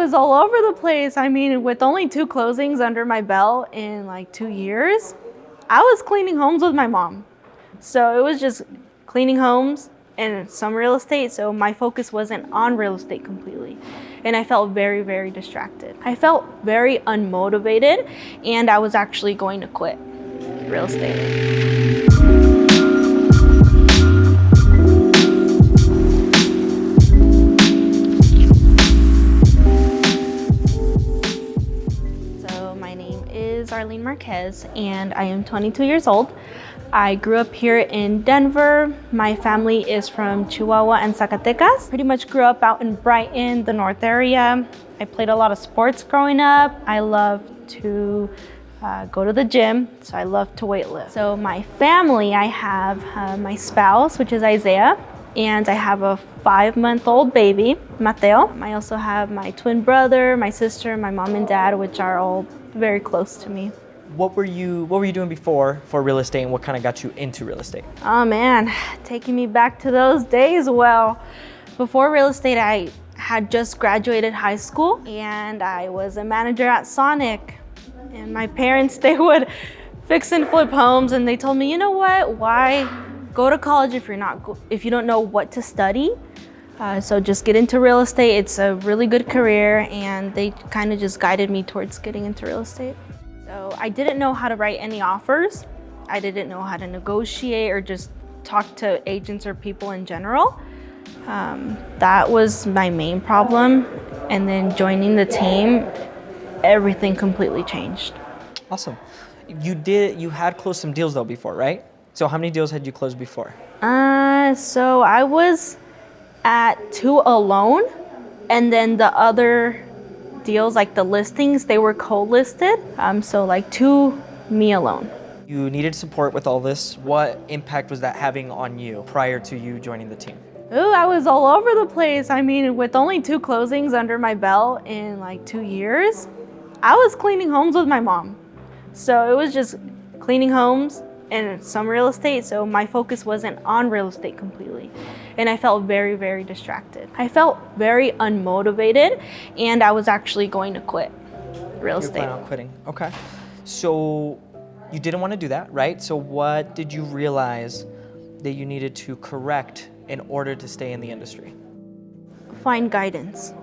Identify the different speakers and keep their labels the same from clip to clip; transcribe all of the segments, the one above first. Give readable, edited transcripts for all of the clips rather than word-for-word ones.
Speaker 1: was all over the place. I mean, with only 2 closings under my belt in like 2 years, I was cleaning homes with my mom. So it was just cleaning homes and some real estate. So my focus wasn't on real estate completely. And I felt very, very distracted. I felt very unmotivated, and I was actually going to quit real estate. So my name is Arlene Marquez, and I am 22 years old. I grew up here in Denver. My family is from Chihuahua and Zacatecas. Pretty much grew up out in Brighton, the north area. I played a lot of sports growing up. I love to go to the gym, so I love to weightlift. So my family, I have my spouse, which is Isaiah, and I have a 5-month-old baby, Mateo. I also have my twin brother, my sister, my mom and dad, which are all very close to me.
Speaker 2: What were you doing before for real estate, and what kind of got you into real estate?
Speaker 1: Oh man, taking me back to those days. Well, before real estate, I had just graduated high school and I was a manager at Sonic. And my parents, they would fix and flip homes, and they told me, you know what, why go to college if you don't know what to study? So just get into real estate. It's a really good career, and they kind of just guided me towards getting into real estate. So I didn't know how to write any offers. I didn't know how to negotiate or just talk to agents or people in general. That was my main problem. And then joining the team, everything completely changed.
Speaker 2: Awesome. You had closed some deals though before, right? So how many deals had you closed before?
Speaker 1: So I was at 2 alone, and then the other deals, like the listings, they were co-listed. So like 2 me alone.
Speaker 2: You needed support with all this. What impact was that having on you prior to you joining the team?
Speaker 1: Ooh, I was all over the place. I mean, with only 2 closings under my belt in like 2 years, I was cleaning homes with my mom. So it was just cleaning homes and some real estate. So my focus wasn't on real estate completely. And I felt very, very distracted. I felt very unmotivated, and I was actually going to quit real estate.
Speaker 2: You were planning on quitting. Okay. So you didn't want to do that, right? So what did you realize that you needed to correct in order to stay in the industry?
Speaker 1: Find guidance.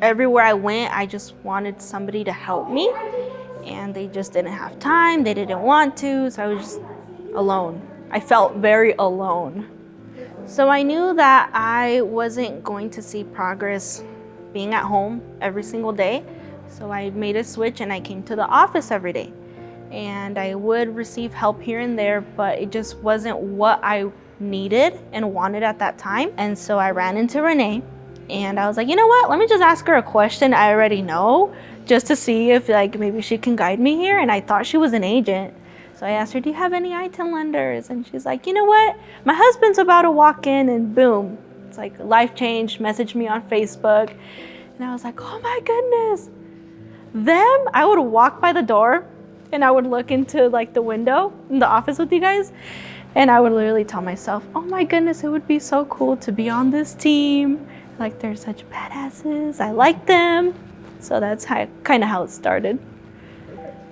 Speaker 1: Everywhere I went, I just wanted somebody to help me, and they just didn't have time. They didn't want to, so I was just alone. I felt very alone. So I knew that I wasn't going to see progress being at home every single day. So I made a switch, and I came to the office every day. And I would receive help here and there, but it just wasn't what I needed and wanted at that time. And so I ran into Renee, and I was like, you know what? Let me just ask her a question I already know, just to see if maybe she can guide me here. And I thought she was an agent. So I asked her, do you have any I-10 lenders? And she's like, you know what? My husband's about to walk in, and boom. It's like life changed, messaged me on Facebook. And I was like, oh my goodness. Then I would walk by the door, and I would look into the window in the office with you guys. And I would literally tell myself, oh my goodness, it would be so cool to be on this team. They're such badasses. I like them. So that's kind of how it started.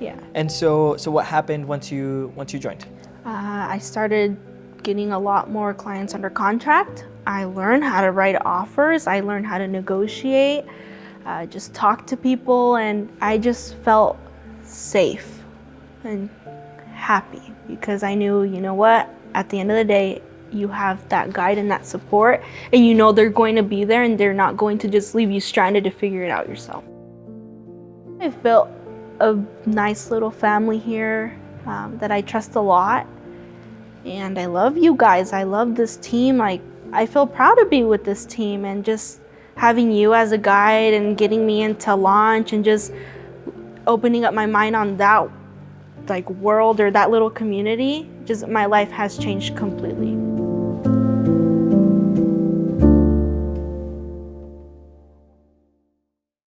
Speaker 1: Yeah.
Speaker 2: And so what happened once you joined?
Speaker 1: I started getting a lot more clients under contract. I learned how to write offers. I learned how to negotiate, just talk to people, and I just felt safe and happy because I knew, you know what, at the end of the day, you have that guide and that support, and you know they're going to be there, and they're not going to just leave you stranded to figure it out yourself. I've built a nice little family here that I trust a lot, and I love you guys. I love this team. I feel proud to be with this team, and just having you as a guide and getting me into launch and just opening up my mind on that world or that little community, just my life has changed completely.